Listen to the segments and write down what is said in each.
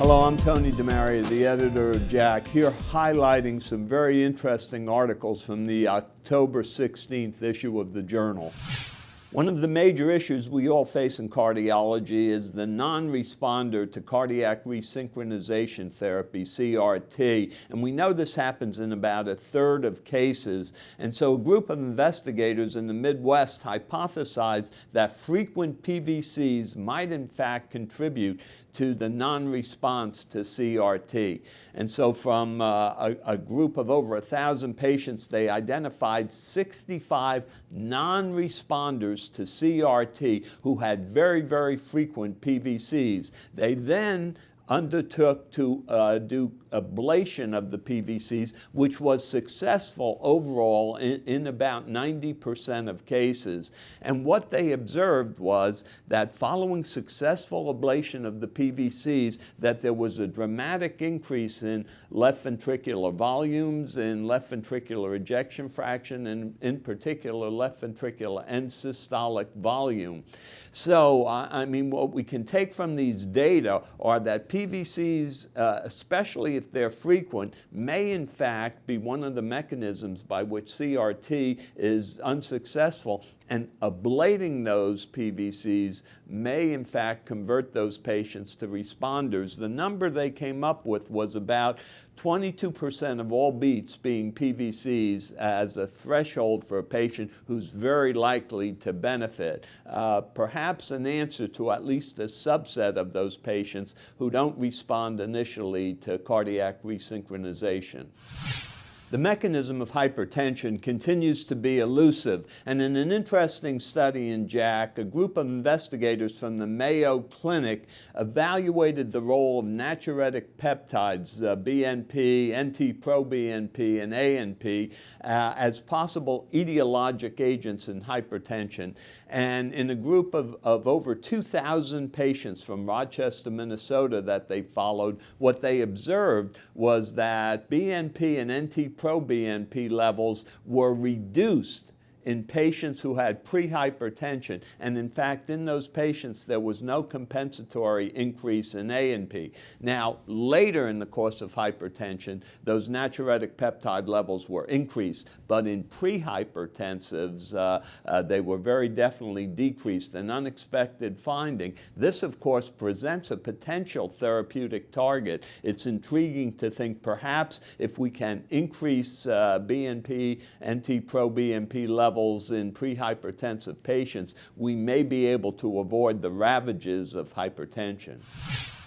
Hello, I'm Tony DeMaria, the editor of JACC, here highlighting some very interesting articles from the October 16th issue of the journal. One of the major issues we all face in cardiology is the non-responder to cardiac resynchronization therapy, CRT, and we know this happens in about a third of cases. And so a group of investigators in the Midwest hypothesized that frequent PVCs might in fact contribute to the non-response to CRT. And so from a group of over 1,000 patients, they identified 65 non-responders to CRT who had very, very frequent PVCs. They then undertook to do ablation of the PVCs, which was successful overall in about 90% of cases. And what they observed was that following successful ablation of the PVCs, that there was a dramatic increase in left ventricular volumes, in left ventricular ejection fraction, and in particular left ventricular end systolic volume. So, I mean, what we can take from these data are that PVCs, especially if they're frequent, may in fact be one of the mechanisms by which CRT is unsuccessful, and ablating those PVCs may in fact convert those patients to responders. The number they came up with was about 22% of all beats being PVCs as a threshold for a patient who's very likely to benefit. Perhaps an answer to at least a subset of those patients who don't respond initially to cardiac resynchronization. The mechanism of hypertension continues to be elusive, and in an interesting study in JACC, a group of investigators from the Mayo Clinic evaluated the role of natriuretic peptides, BNP, NT-proBNP, and ANP, as possible etiologic agents in hypertension. And in a group of over 2,000 patients from Rochester, Minnesota that they followed, what they observed was that BNP and NT-proBNP levels were reduced in patients who had prehypertension, and in fact in those patients there was no compensatory increase in ANP. Now later in the course of hypertension those natriuretic peptide levels were increased, but in prehypertensives they were very definitely decreased, an unexpected finding. This of course presents a potential therapeutic target. It's intriguing to think perhaps if we can increase BNP, NT-proBNP levels in prehypertensive patients, we may be able to avoid the ravages of hypertension.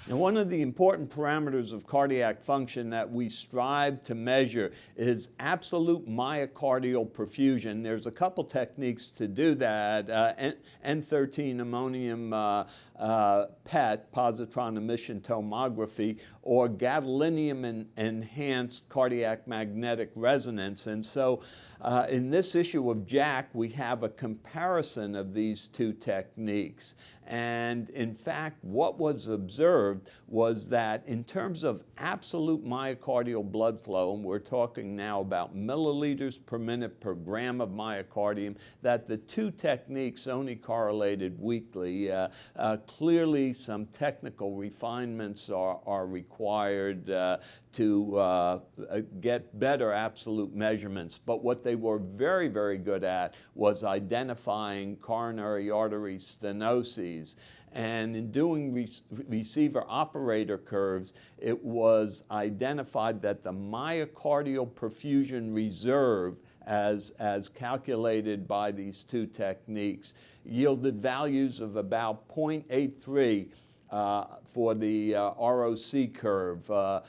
Now, one of the important parameters of cardiac function that we strive to measure is absolute myocardial perfusion. There's a couple techniques to do that. N13 ammonium PET, positron emission tomography, or gadolinium-enhanced cardiac magnetic resonance. And so in this issue of JACC, we have a comparison of these two techniques. And in fact, what was observed was that in terms of absolute myocardial blood flow, and we're talking now about milliliters per minute per gram of myocardium, that the two techniques only correlated weakly. Clearly, some technical refinements are required to get better absolute measurements. But what they were very, very good at was identifying coronary artery stenoses. And in doing receiver operator curves, it was identified that the myocardial perfusion reserve as calculated by these two techniques yielded values of about 0.83 for the ROC curve, a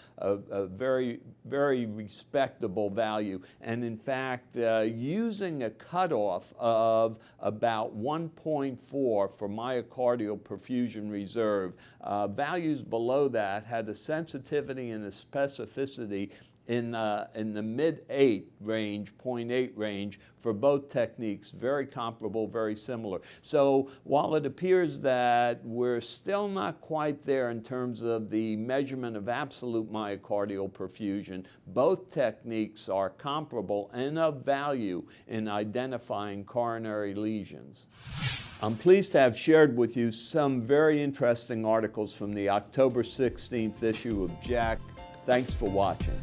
very, very respectable value. And in fact, using a cutoff of about 1.4 for myocardial perfusion reserve, values below that had a sensitivity and a specificity in the mid-8 range, 0.8 range for both techniques, very comparable, very similar. So while it appears that we're still not quite there in terms of the measurement of absolute myocardial perfusion, both techniques are comparable and of value in identifying coronary lesions. I'm pleased to have shared with you some very interesting articles from the October 16th issue of JACC. Thanks for watching.